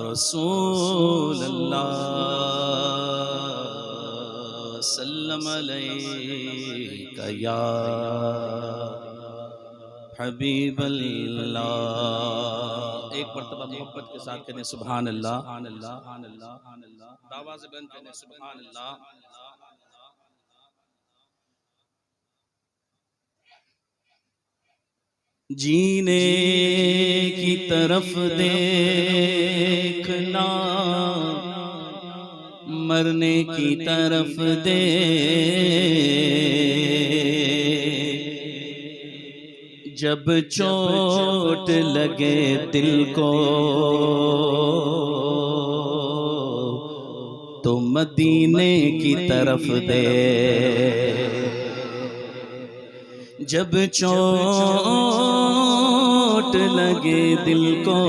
رسول اللہ سلم علیک یا حبیب اللہ. ایک مرتبہ محبت کے ساتھ کہنے سبحان اللہ. آواز بلند کہنے سبحان اللہ. جینے کی طرف دیکھنا مرنے کی طرف جب چوٹ لگے دل کو تو مدینے کی طرف جب چوٹ لگے دل کو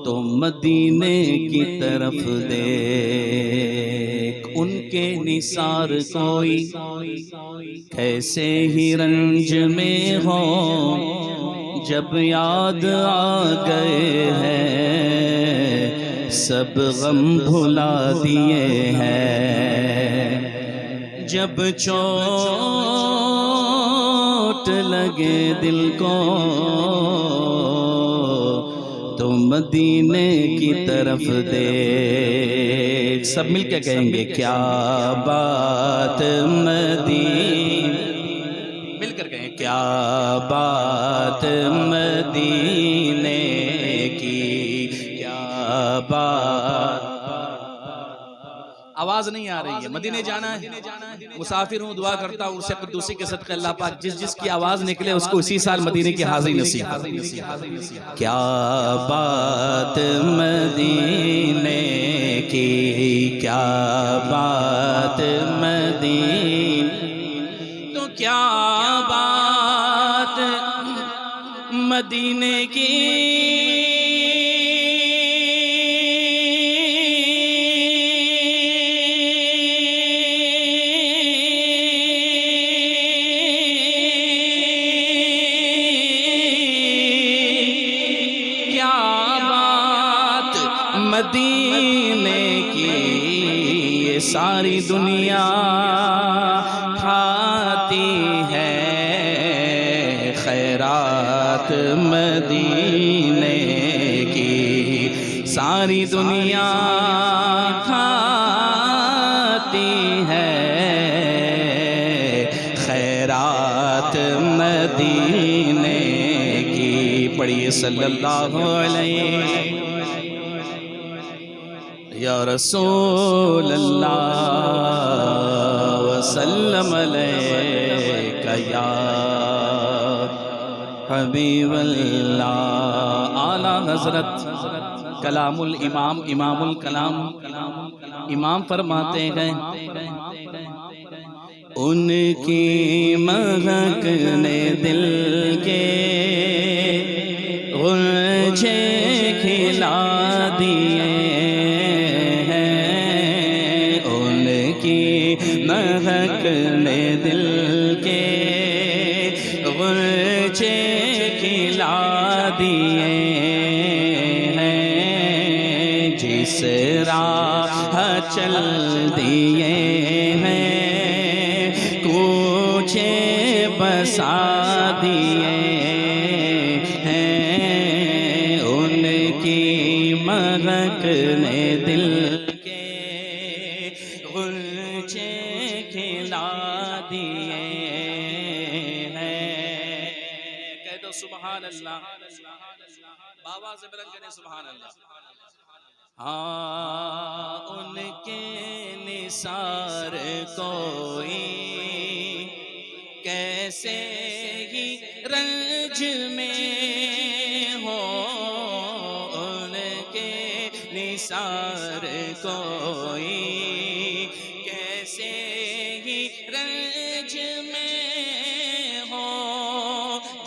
تو مدینے کی طرف دیکھ. ان کے نثار کوئی کیسے ہی رنج میں ہو جب یاد آ گئے ہیں سب غم بھلا دیے ہیں. جب چوٹ لگے دل کو تو مدینے کی طرف دیکھ. سب مل کے کہیں گے کیا بات مدینے, مل کر کہیں کیا بات مدینے کی, کیا بات. آواز نہیں آ رہی ہے. مدینے جانا ہے, مسافر ہوں, دعا کرتا ہوں اسے قدوسی کے صدقے اللہ پاک جس کی آواز نکلے اس کو اسی سال مدینے کی حاضری نصیب. کیا بات مدینے کی, کیا بات مدینے, تو کیا بات مدینے کی, مدینے کی یہ ساری دنیا کھاتی ہے خیرات. مدینے کی ساری دنیا کھاتی ہے خیرات مدینے کی. پڑھیے صلی اللہ علیہ یا رسول اللہ وسلم علیک یا حبیب اللہ. اعلیٰ حضرت کلام الامام امام الکلام امام فرماتے گئے ان کی مہک نے دل کے غنچے کھلا دیے, مہک نے دل کے غنچے کھلا دیے ہیں. جس راہ چل دیے ہیں کوچے بسا دیے ہیں. ان کی مہک نے دل دیے ہیں. کہہ دو سبحان اللہ. بابا سے بلند کریں سبحان اللہ. ہاں ان کے نثار کوئی کیسے ہی رنج میں ہو, ان کے نثار کوئی کیسے رنج میں ہو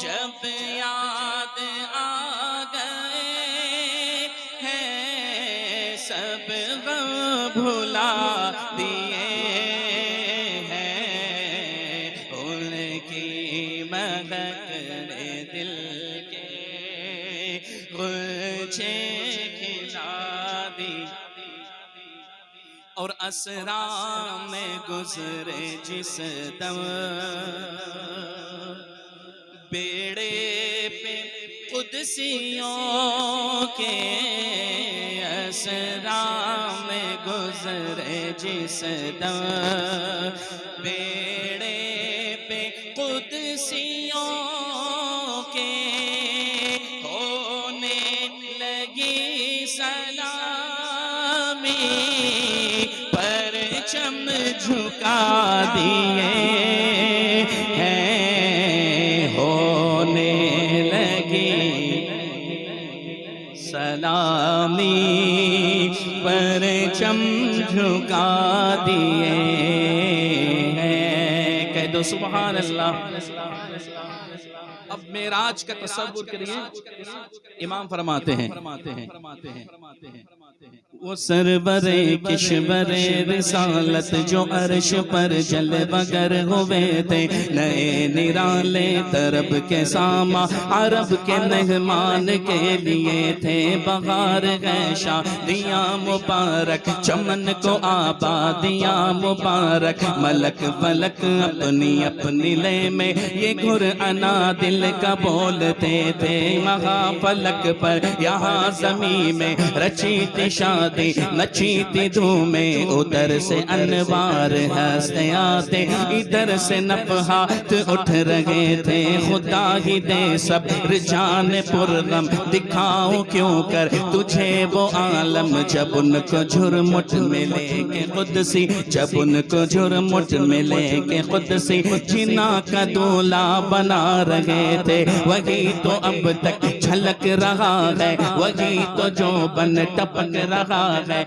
جب یاد آ گئے ہیں سب غم بھلا دیے ہیں. ان کی مہک نے دل کے مجھے کھلا دی اور اسرا میں گزرے جس دم بیڑے پہ قدسیوں کے اسرا میں گزرے جس دم بیڑے پہ قدسیوں کے ہونے لگی سلامی پرچم جھکا دیے سلامی پرچم جھکا دیے ہیں. کہہ دو سبحان اللہ. اب معراج کا تصور کریے. امام فرماتے ہیں وہ سرور کشور رسالت جو عرش پر جلوہ گر ہوئے تھے، نئے نرالے طرب کے ساما عرب کے مہمان کے لیے تھے. بہار ہے شادیاں مبارک، چمن کو آبادیاں مبارک، ملک فلک اپنی اپنی لے میں یہ گھر انا دل کا بولتے تھے. مہا فلک پر یہاں زمین میں رچی تھی شادی، نچی تھی دھومیں، ادھر سے انوار ہنستے آتے، ادھر سے نفحات اٹھ رہے تھے. خدا ہی دے صبر جان پرغم، دکھاؤں کیوں کر تجھے وہ عالم جب ان کو جھرمٹ ملے کہ قدسی، جب ان کو جھرمٹ ملے کہ قدسی جنا کا دولہ بنا رہے تھے. وہی تو اب تک جھلک رہا ہے، وہی تو جو بن ٹپک رہا ہے.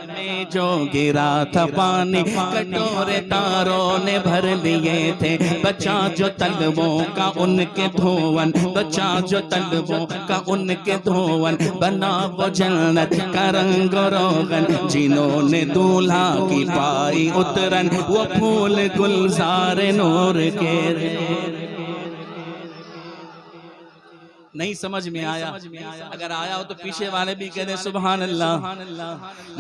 میں جو گرا تھا پانی کٹورے تاروں نے بھر لیے تھے. بچا جو تلووں کا ان کے دھون، بچا جو تلووں کا ان کے دھون، بنا وہ جنت کا رنگ روغن. جنہوں نے دولہا کی پائی اترن، وہ پھول گلزار نور کے. نہیں سمجھ میں آیا؟ اگر آیا ہو تو پیچھے والے بھی کہہ دیں سبحان اللہ.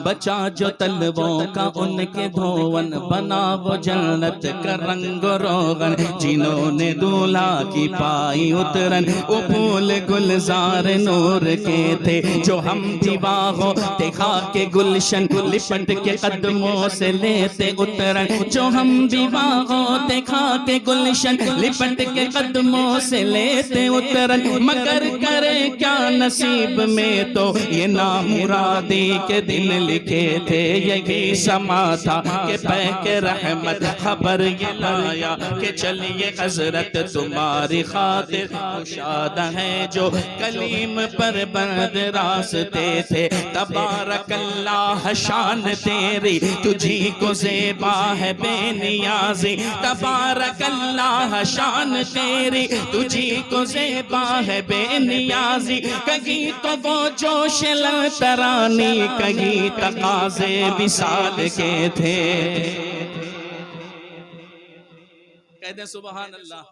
بچا جو تلووں کا ان کے دھون، بنا وہ جنت کا رنگ روغن. جنہوں نے دولہا کی پائی اترن، وہ پھول گلزار نور کے تھے. جو ہم دیواغوں دکھا کے گلشن لپٹ کے قدموں سے لیتے اترن، جو ہم دیواغوں دکھا کے گلشن لپٹ کے قدموں سے لیتے اترن. مگر کرے کیا نصیب میں تو یہ نامرادی کے دن لکھے تھے. یہی سما تھا کہ پہ کے رحمت خبر یہ لایا کہ چلیے حضرت تمہاری خاطر کشاد ہے جو کلیم پر بند راستے تھے. تبارک اللہ شان تیری تجھی کو زیبا ہے بے نیازی. تبارک اللہ شان تیری تجھی کو زیبا ہے بے نیازی. کہیں تو وہ جوش للترانی، کہیں تقاضے وصال کے تھے. کہہ دیں سبحان اللہ.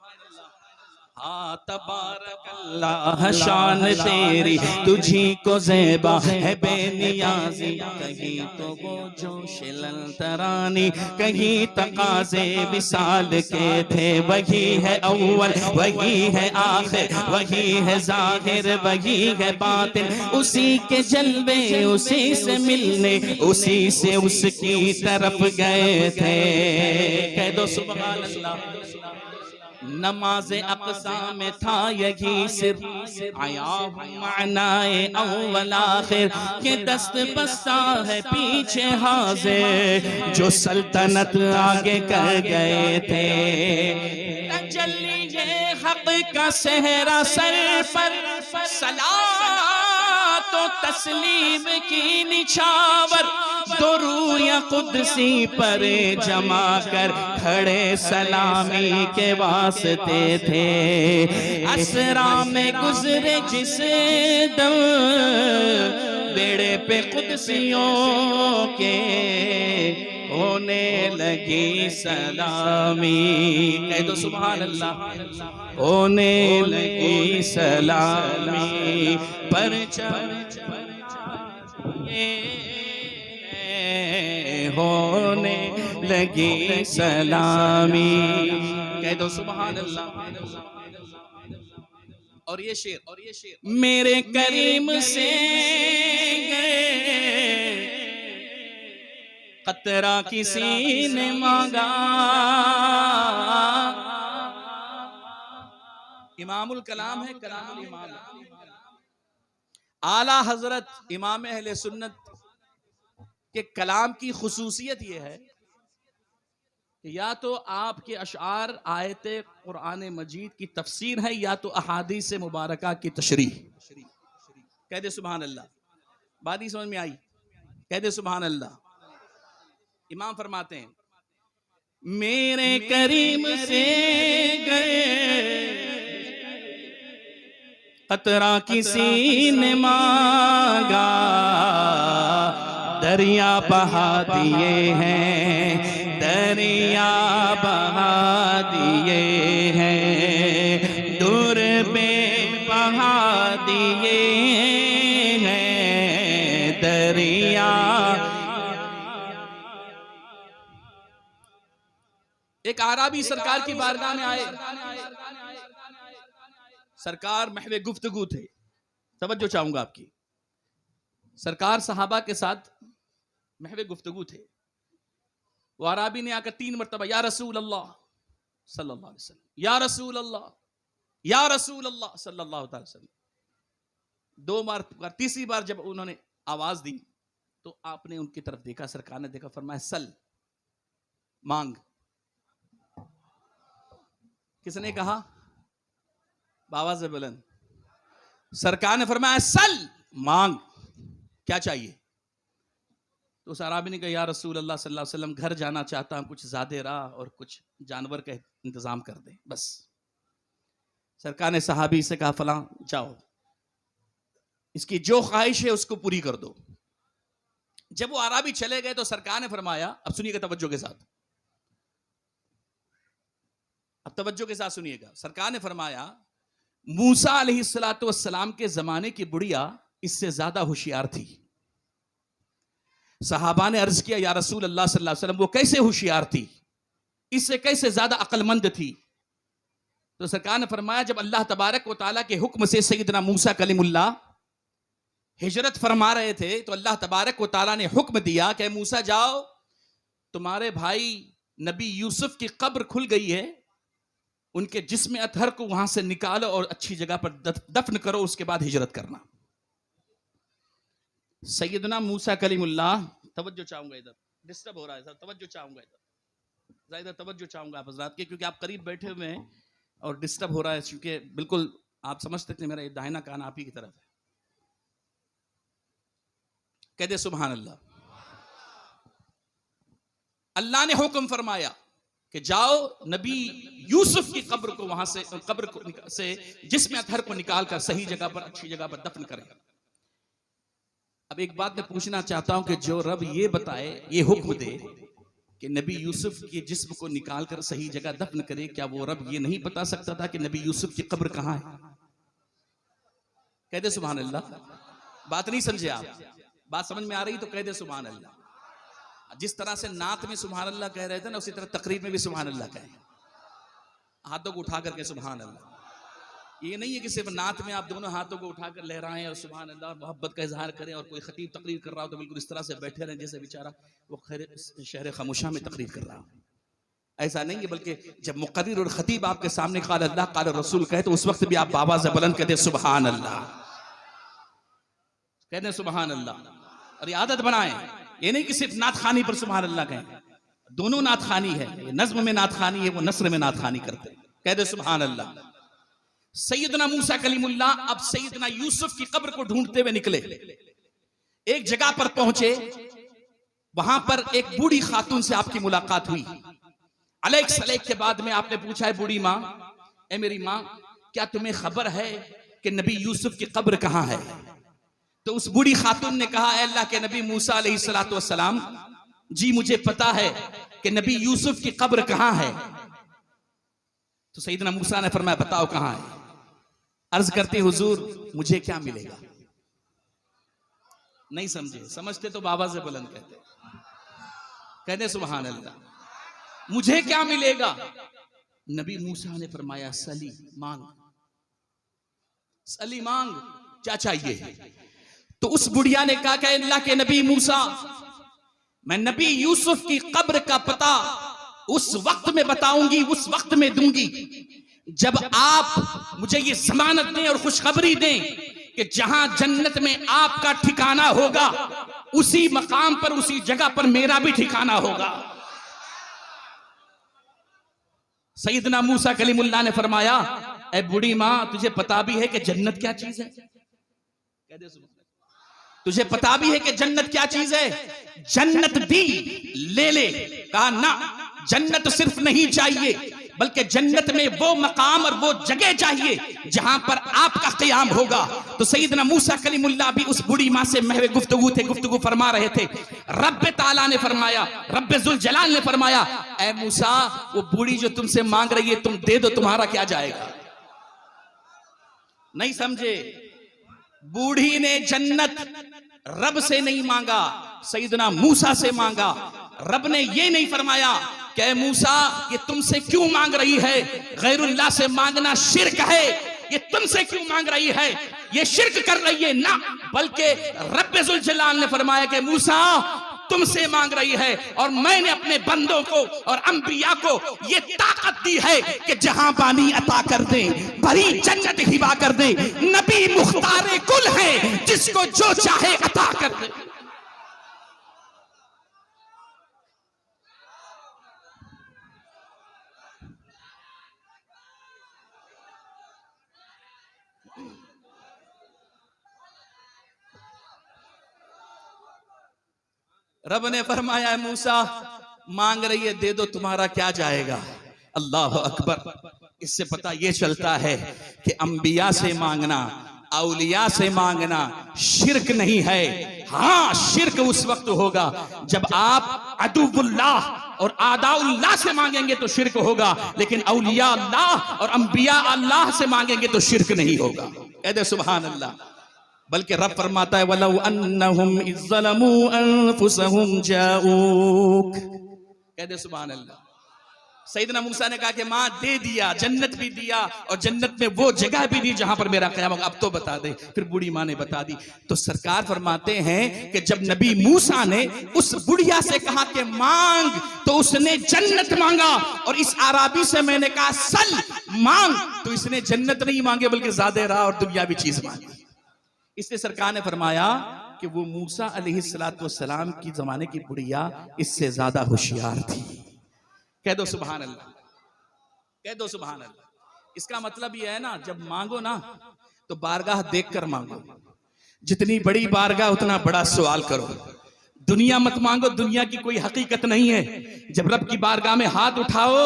ہاں تبارک اللہ شان تیری تجھی کو زیبا ہے بے نیازی. کہیں تو وہ جوش للترانی، کہیں تقاضے وصال کے تھے. وہی ہے اول، وہی ہے آخر، وہی ہے ظاہر، وہی ہے باطن. اسی کے جلوے اسی سے ملنے، اسی سے اس کی طرف گئے تھے. کہہ دو سبحان اللہ. نماز اقصا میں تھا یہی سر، آیا معنی اول آخر کہ دست بستہ ہے پیچھے حاضر. جو سلطنت آگے کر گئے تھے، تجلی حق کا صحرا سر پر، صلاۃ و تسلیم کی نچھاور. دو روح قدسی پر جما کر کھڑے سلامی کے واسطے تھے. اسرا میں گزرے جس دم بیڑے پہ قدسیوں کے، ہونے لگی سلامی، کہہ دو سبحان اللہ، ہونے لگی سلامی، پرچم ہونے لگی سلامی، کہہ دو سبحان اللہ۔ اور یہ شعر میرے کریم سے گئے قطرہ کسی نے مانگا، امام الکلام ہے، کلام الامام، اعلیٰ حضرت امام اہل سنت کے کلام کی خصوصیت یہ ہے کہ یا تو آپ کے اشعار آیت قرآن مجید کی تفسیر ہے یا تو احادیث مبارکہ کی تشریح۔ کہہ دے سبحان اللہ، بات ہی سمجھ میں آئی؟ کہہ دے سبحان اللہ۔ امام فرماتے ہیں میرے کریم سے گئے قطرہ کسی نے مانگا، دریا بہا دیے ہیں، دریا بہا دیے ہیں، دور بے بہا دیے ہیں دریا۔ ایک اعرابی سرکار کی بارگاہ میں آئے، سرکار محو گفتگو تھے، توجہ چاہوں گا آپ کی، سرکار صحابہ کے ساتھ محو گفتگو تھے۔ وہ اعرابی نے آ کر 3 مرتبہ یا رسول اللہ صلی اللہ علیہ وسلم، یا رسول اللہ، یا رسول اللہ صلی اللہ علیہ وسلم 2 بار، تیسری بار جب انہوں نے آواز دی تو آپ نے ان کی طرف دیکھا، سرکار نے دیکھا، فرمایا سل، مانگ۔ کس نے کہا؟ بآواز بلند۔ سرکار نے فرمایا سل، مانگ، کیا چاہیے؟ تو اس اعرابی نے کہا یا رسول اللہ صلی اللہ علیہ وسلم گھر جانا چاہتا ہوں، کچھ زیادہ راہ اور کچھ جانور کا انتظام کر دیں بس۔ سرکار نے صحابی سے کہا فلاں جاؤ، اس کی جو خواہش ہے اس کو پوری کر دو۔ جب وہ اعرابی چلے گئے تو سرکار نے فرمایا، اب سنیے گا توجہ کے ساتھ، اب توجہ کے ساتھ سنیے گا، سرکار نے فرمایا موسیٰ علیہ السلام کے زمانے کی بڑھیا اس سے زیادہ ہوشیار تھی۔ صحابہ نے عرض کیا یا رسول اللہ صلی اللہ علیہ وسلم وہ کیسے ہوشیار تھی، اس سے کیسے زیادہ عقل مند تھی؟ تو سرکار نے فرمایا جب اللہ تبارک و تعالیٰ کے حکم سے سیدنا موسیٰ کلیم اللہ ہجرت فرما رہے تھے تو اللہ تبارک و تعالیٰ نے حکم دیا کہ موسیٰ جاؤ، تمہارے بھائی نبی یوسف کی قبر کھل گئی ہے، ان کے جسم اطہر کو وہاں سے نکالو اور اچھی جگہ پر دفن کرو، اس کے بعد ہجرت کرنا۔ سیدنا موسیٰ کلیم اللہ، توجہ چاہوں گا ادھر، ڈسٹرب ہو رہا ہے سر، توجہ چاہوں گا ادھر توجہ چاہوں گا آپ حضرات کے، کیونکہ آپ قریب بیٹھے ہوئے ہیں اور ڈسٹرب ہو رہا ہے، کیونکہ بالکل آپ سمجھتے تھے میرا داہنا کان آپ ہی کی طرف ہے۔ کہہ دے سبحان اللہ۔ اللہ نے حکم فرمایا کہ جاؤ نبی یوسف کی قبر کو وہاں سے جسم اطہر کو نکال کر صحیح جگہ پر اچھی جگہ پر دفن کریں۔ اب ایک بات میں پوچھنا چاہتا ہوں کہ جو رب یہ بتائے، یہ حکم دے کہ نبی یوسف کے جسم کو نکال کر صحیح جگہ دفن کرے، کیا وہ رب یہ نہیں بتا سکتا تھا کہ نبی یوسف کی قبر کہاں ہے؟ کہہ دے سبحان اللہ۔ بات نہیں سمجھے آپ؟ بات سمجھ میں آ رہی تو کہہ دے سبحان اللہ۔ جس طرح سے نعت میں سبحان اللہ کہہ رہے تھے نا، اسی طرح تقریر میں بھی سبحان اللہ کہیں، ہاتھوں کو اٹھا کر کے سبحان اللہ۔ یہ نہیں ہے کہ صرف نعت میں آپ دونوں ہاتھوں کو اٹھا کر لہرائیں اور سبحان اللہ محبت کا اظہار کریں، اور کوئی خطیب تقریر کر رہا ہو تو بالکل اس طرح سے بیٹھے رہیں جیسے بیچارہ وہ شہر خاموشہ میں تقریر کر رہا ہو۔ ایسا نہیں ہے، بلکہ جب مقرر اور خطیب آپ کے سامنے قال اللہ قال رسول کہے تو اس وقت بھی آپ بآواز بلند کہتے سبحان اللہ، کہتے سبحان اللہ۔ اور یہ عادت بنائیں، یہ نہیں کہ صرف نعت خوانی پر سبحان اللہ کہیں، دونوں نعت خوانی ہے، یہ نظم میں نعت خوانی ہے، وہ نثر میں نعت خوانی کرتے ہیں، کہہ دے سبحان اللہ۔ سیدنا موسیٰ کلیم اللہ اب سیدنا یوسف کی قبر کو ڈھونڈتے ہوئے نکلے، ایک جگہ پر پہنچے، وہاں پر ایک بوڑھی خاتون سے آپ کی ملاقات ہوئی۔ علیک سلیک کے بعد میں آپ نے پوچھا ہے بوڑھی ماں، اے میری ماں کیا تمہیں خبر ہے کہ نبی یوسف کی قبر کہاں ہے؟ تو اس بوڑھی خاتون نے کہا اے اللہ کے نبی موسیٰ علیہ السلام جی مجھے پتا ہے کہ نبی یوسف کی قبر کہاں ہے. تو سیدنا موسیٰ نے فرمایا بتاؤ کہاں ہے. عرض کرتے حضور مجھے کیا ملے گا. نہیں سمجھے, سمجھتے تو بابا سے بلند کہتے سبحان اللہ. مجھے کیا ملے گا. نبی موسیٰ نے فرمایا سلی مانگ, سلی مانگ, کیا چاہیے. تو اس بڑھیا نے کہا کہ اللہ کے نبی موسیٰ, میں نبی یوسف کی قبر کا پتہ اس وقت میں بتاؤں گی, اس وقت میں دوں گی جب آپ مجھے یہ ضمانت دیں اور خوشخبری دیں کہ جہاں جنت میں آپ کا ٹھکانہ ہوگا اسی مقام پر, اسی جگہ پر میرا بھی ٹھکانہ ہوگا. سیدنا موسیٰ کلیم اللہ نے فرمایا اے بوڑھی ماں تجھے پتا بھی ہے کہ جنت کیا چیز ہے. تجھے پتا بھی ہے کہ جنت کیا چیز ہے. جنت بھی لے لے. کہا نہ, جنت صرف نہیں چاہیے بلکہ جنت میں وہ مقام اور وہ جگہ چاہیے جہاں پر آپ کا قیام ہوگا. تو سیدنا موسیٰ کلیم اللہ بھی اس بڑی ماں سے محو گفتگو فرما رہے تھے. رب تعالیٰ نے فرمایا, رب ذوالجلال نے فرمایا اے موسیٰ وہ بوڑھی جو تم سے مانگ رہی ہے تم دے دو, تمہارا کیا جائے گا. نہیں سمجھے, بوڑھی نے جنت رب سے نہیں مانگا, سیدنا موسیٰ سے مانگا. رب نے یہ نہیں فرمایا کہ اے موسیٰ یہ تم سے کیوں مانگ رہی ہے, غیر اللہ سے مانگنا شرک ہے, یہ تم سے کیوں مانگ رہی ہے, یہ شرک کر رہی ہے. نہ, بلکہ رب ذوالجلال نے فرمایا کہ موسیٰ تم سے مانگ رہی ہے اور میں نے اپنے بندوں کو اور انبیاء کو یہ طاقت دی ہے کہ جہاں بانی عطا کر دیں, بھری جنت ہبا کر دیں. نبی مختار کل ہے جس کو جو چاہے عطا کر دیں. رب نے فرمایا اے موسیٰ مانگ رہی ہے دے دو, تمہارا کیا جائے گا. اللہ اکبر. اس سے پتہ یہ چلتا ہے کہ انبیاء سے مانگنا, اولیاء سے مانگنا شرک نہیں ہے. ہاں شرک اس وقت ہوگا جب آپ عدو اللہ اور اعداء اللہ سے مانگیں گے تو شرک ہوگا, لیکن اولیاء اللہ اور انبیاء اللہ سے مانگیں گے تو شرک نہیں ہوگا. کہہ دے سبحان اللہ. بلکہ رب فرماتا ہے وَلَوْ أَنَّهُمْ إِذْ ظَلَمُوا أَنفُسَهُمْ جَاءُوكَ. کہہ دے سبحان اللہ. سیدنا موسیٰ نے کہا کہ ماں دے دیا, جنت بھی دیا اور جنت میں وہ جگہ بھی دی جہاں پر میرا قیام ہوگا, اب تو بتا دے. پھر بوڑھی ماں نے بتا دی. تو سرکار فرماتے ہیں کہ جب نبی موسیٰ نے اس بڑھیا سے کہا کہ مانگ تو اس نے جنت مانگا, اور اس عرابی سے میں نے کہا سل مانگ تو اس نے جنت نہیں مانگے بلکہ زیادہ راہ اور دنیا بھی چیز مانگی. اس نے سرکار نے فرمایا کہ وہ موسیٰ علیہ السلام کی زمانے کی بڑھیا اس سے زیادہ ہوشیار تھی. کہہ دو سبحان اللہ, کہہ دو سبحان اللہ. اس کا مطلب یہ ہے نا جب مانگو نا تو بارگاہ دیکھ کر مانگو. جتنی بڑی بارگاہ اتنا بڑا سوال کرو. دنیا مت مانگو, دنیا کی کوئی حقیقت نہیں ہے. جب رب کی بارگاہ میں ہاتھ اٹھاؤ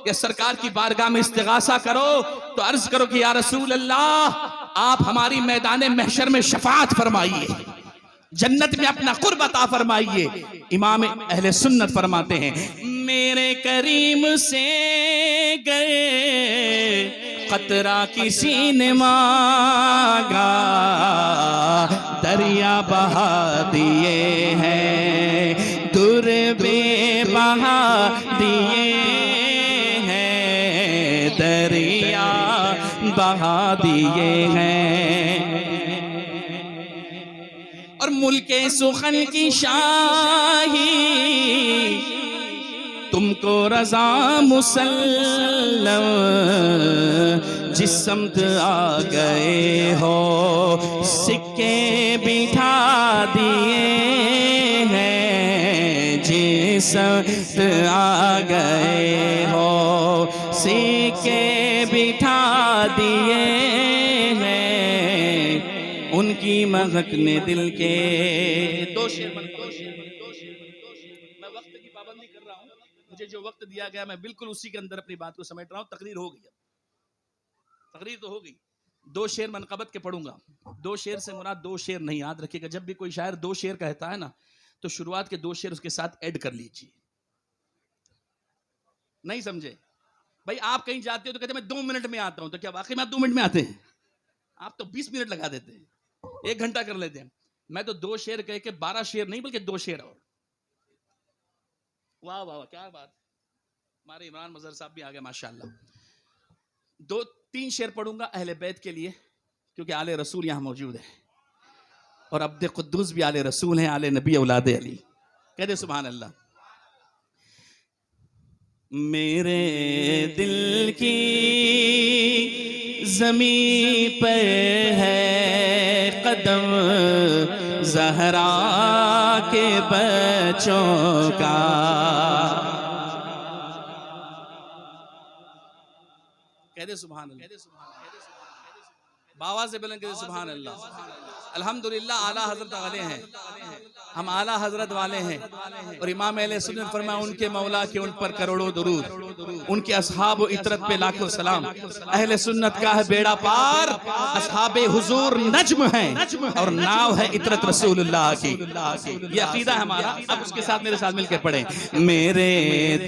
یا سرکار کی بارگاہ میں استغاثہ کرو تو عرض کرو کہ یا رسول اللہ آپ ہماری میدان محشر میں شفاعت فرمائیے, جنت میں اپنا قرب عطا فرمائیے. امام اہل سنت فرماتے ہیں میرے کریم سے گئے قطرہ کسی نے مانگا, دریا بہا دیے ہیں, در بے بہا دیے ہیں, دریا بہا دیے ہیں. اور ملک سخن کی شاہی تم کو رضا مسلم, جس سمت آ گئے ہو سکے بٹھا دیے ہیں, جس سمت آ گئے ہو سکے بٹھا دیے ہیں, ان کی مہک نے دل کے. دو شعر میں وقت کی پابندی کر رہا ہوں, مجھے جو وقت دیا گیا میں بالکل اسی کے اندر اپنی بات کو سمیٹ رہا ہوں. تقریر ہو گئی, تقریر تو ہو گئی. دو شعر منقبت کے پڑھوں گا. دو شعر سے مراد دو شعر نہیں, یاد رکھیے گا جب بھی کوئی شاعر دو شعر کہتا ہے نا تو شروعات کے 2 شعر اس کے ساتھ ایڈ کر لیجیے. نہیں سمجھے بھائی؟ آپ کہیں جاتے ہو تو کہتے ہیں میں 2 منٹ میں آتا ہوں، تو کیا واقعی میں آپ 2 منٹ میں آتے ہیں؟ آپ تو 20 منٹ لگا دیتے ہیں، 1 گھنٹہ کر لیتے ہیں. میں تو 2 شعر کہہ کے 12 شعر نہیں بلکہ 2 شعر اور. واہ واہ کیا بات. ہمارے عمران مظہر صاحب بھی آ گئے ماشاءاللہ. 2-3 شعر پڑھوں گا اہل بیت کے لیے، کیونکہ آل رسول یہاں موجود ہے، اور عبد قدوس بھی آل رسول ہیں، آل نبی اولاد علی. کہہ دے سبحان اللہ. میرے دل کی زمین پر ہے قدم زہرا کے بچوں کا. کہہ دے سبحان اللہ. باوا سے بلند کہہ دے سبحان اللہ. الحمدللہ اعلیٰ حضرت والے ہیں، ہم اعلیٰ حضرت والے ہیں، اور امام اہل سنت فرمایا ان کے مولا کے ان پر کروڑوں درود، ان کے اصحاب و عطرت پہ لاکھوں سلام. اہل سنت کا ہے بیڑا پار، اصحاب حضور نجم ہیں اور ناو ہے عطرت رسول اللہ کی. یہ عقیدہ ہے ہمارا. اب اس کے ساتھ میرے ساتھ مل کے پڑھیں. میرے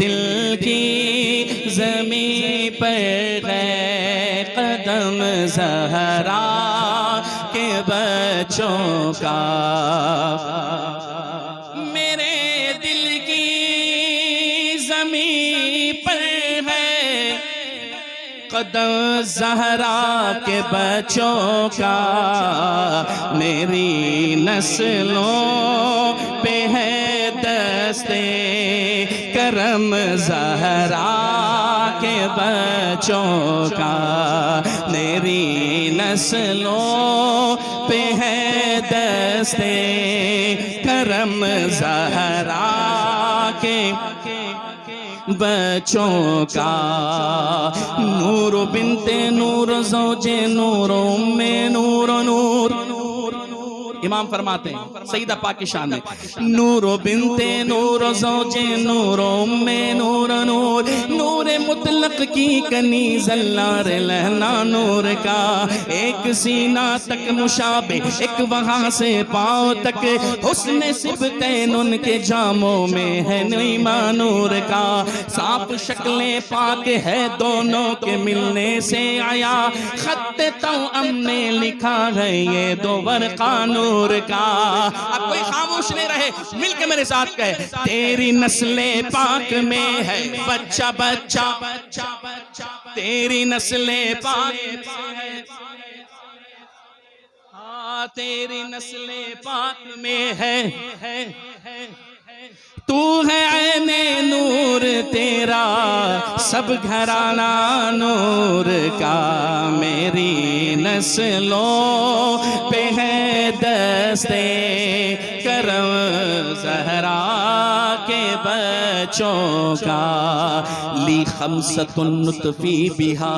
دل کی زمین پر ہے قدم زہرا کے بچوں کا. میرے دل کی زمین پر ہے قدم زہرا کے بچوں کا. میری نسلوں پہ ہے دستے کرم زہرا کے بچوں کا. میری نسلوں پہ ہے دستے کرم زہرا کے بچوں کا. نور بنت نور زوج نور ام نور نور. امام فرماتے ہیں سیدہ پاک کی شان میں نور بنت نور زوج نور ام نور نور. نور مطلق کی کنیز اللہ لہنا نور کا. ایک سینہ تک مشابہ ایک وہاں سے پاؤں تک حسن سبتین ان کے جاموں میں ہے نیما نور کا. صاف شکلیں پاک ہے دونوں کے ملنے سے آیا. خط توأم نے لکھا ہے یہ 2 ورقہ نور کا. اب کوئی خاموش نہیں رہے، مل کے میرے ساتھ کہے تیری نسل پاک میں ہے بچہ بچہ. تیری نسل پاک میں ہے، ہاں تیری نسل پاک میں ہے. تو ہے عین نور تیرا سب گھرانہ نور کا. میری نسلوں پہ ہے دستے کرم زہرا کے بچوں کا. لی خمسۃ نطفی بہا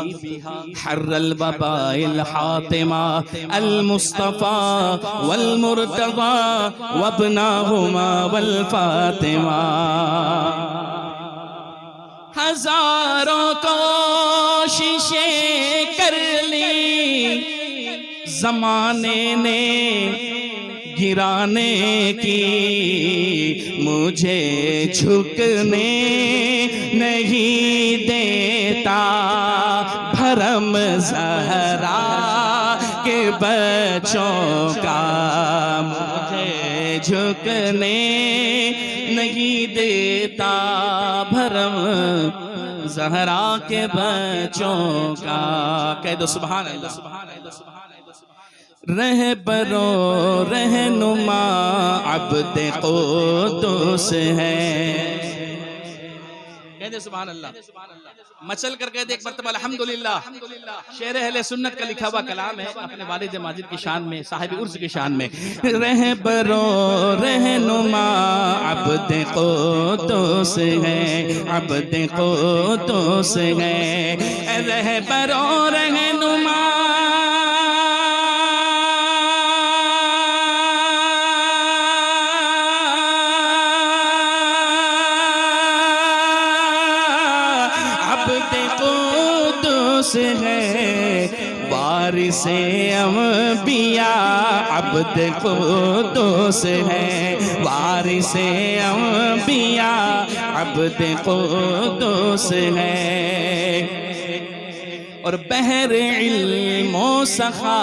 حر الوباء الحاطمہ المصطفیٰ والمرتضی وابناہما والفاطمہ. ہزاروں کوششیں کر لی زمانے نے گرانے کی، مجھے جھکنے نہیں دیتا بھرم زہرا کے بچوں کا. مجھے جھکنے نہیں دیتا بھرم زہرا کے بچوں کا. کہہ دو سبحان اللہ. رہبرو رہنما عبد قدوس ہے. کہہ دے سبحان اللہ. مچل کر کہہ دے ایک مرتبہ الحمدللہ. شعر اہل سنت کا لکھا ہوا کلام ہے اپنے والد ماجد کی شان میں، صاحب عرض کی شان میں. رہبرو رہنما عبد قدوس ہے، عبد قدوس ہے. رہبرو رہنما عبد قدوس ہے. وارث انبیاء عبد قدوس ہے، وارث انبیاء عبد قدوس ہے، اور بحر علم و سخا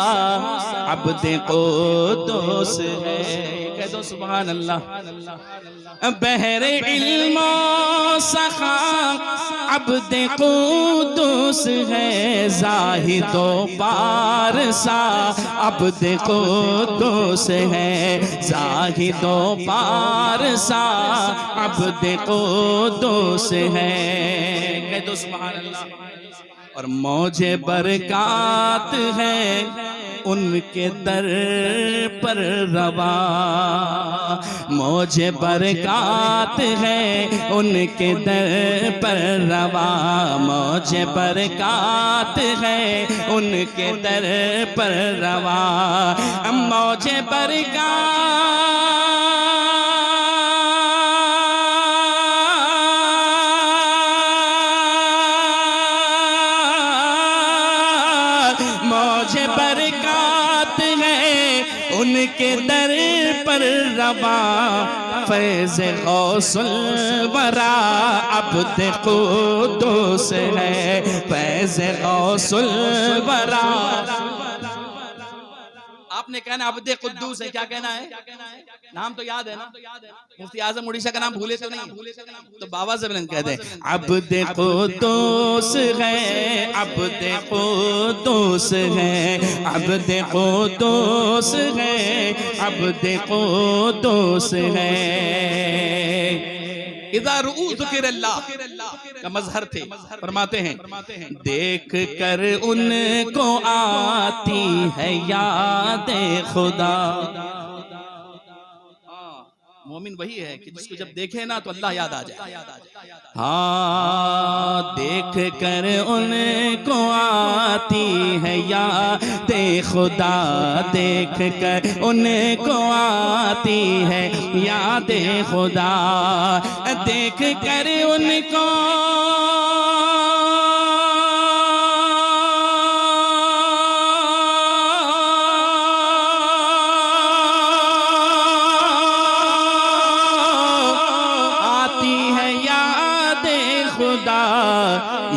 عبد قدوس ہے۔ کہہ دو سبحان اللہ۔ بحر علم و سخا عبد قدوس ہے، زاہد و پارسا عبد قدوس ہے، زاہد و پارسا عبد قدوس ہے۔ کہہ دو سبحان اللہ۔ اور موج برکات ہے ان کے در پر رواں، موج برکات ہے ان کے در پر رواں، موج برکات ہے ان کے در پر رواں، موج برکات برکات ہے ان کے در پر رواں، فیض غوث الورا عبد قدوس ہے، فیض غوث الورا۔ آپ نے کہنا عبد قدوس ہے، کیا کہنا ہے؟ نام تو یاد ہے نا؟ مفتی اعظم اڑیسہ کا نام بھولے تو نہیں، تو بابا سے بلند کہہ دیں عبد قدوس ہے، عبد قدوس ہے، عبد قدوس ہے، عبد قدوس ہے۔ اذا رؤوا ذکر اللہ کا مظہر تھے، فرماتے ہیں دیکھ کر ان کو آتی ہے یاد خدا۔ مومن وہی ہے کہ جس کو جب دیکھے نا تو اللہ یاد آ جائے۔ ہاں دیکھ کر ان کو آتی ہے یاد خدا، دیکھ کر ان کو آتی ہے یاد خدا، دیکھ کر ان کو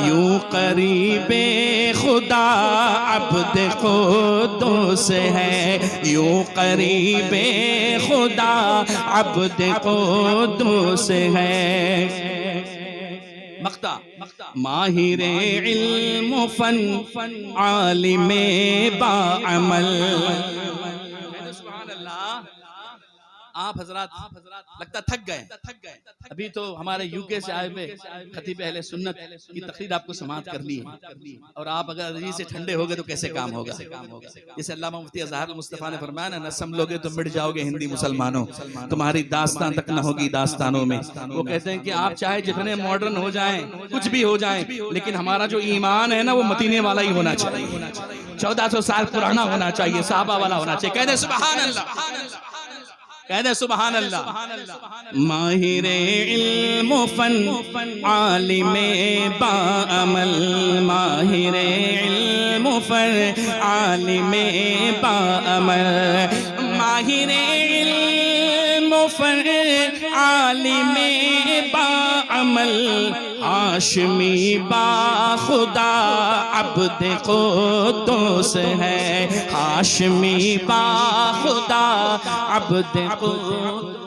یوں قریب خدا عبد قدوس ہے، یوں قریب خدا عبد قدوس ہے۔ مقطع ماہر علم و فن عالم باعمل۔ سبحان اللہ۔ آپ حضرات لگتا تھک گئے، ابھی تو ہمارے یو کے سے آئے ہوئے خطیب اہل سنت کی تقریر آپ کو سماعت کرنی ہے، اور آپ اگر عزیز سے ٹھنڈے ہوگے تو کیسے کام ہوگا؟ جیسے علامہ مفتی اظہار المصطفیٰ نے فرمایا نا، نہ سنبھلو گے تو مٹ جاؤ گے ہندی مسلمانوں، تمہاری داستان تک نہ ہوگی داستانوں میں۔ وہ کہتے ہیں کہ آپ چاہے جتنے ماڈرن ہو جائیں، کچھ بھی ہو جائیں، لیکن ہمارا جو ایمان ہے نا وہ مدینے والا ہی ہونا چاہیے، 1400 سال پرانا ہونا چاہیے، صحابہ والا ہونا چاہیے۔ کہہ دیں سبحان اللہ، کہہ دیں سبحان اللہ۔ ماہر علم و فن عالم باعمل، ماہر علم و فن عالم باعمل، ماہر علم و فن عالم باعمل، ہاشمی با خدا عبد قدوس ہے، ہاشمی با خدا عبد قدوس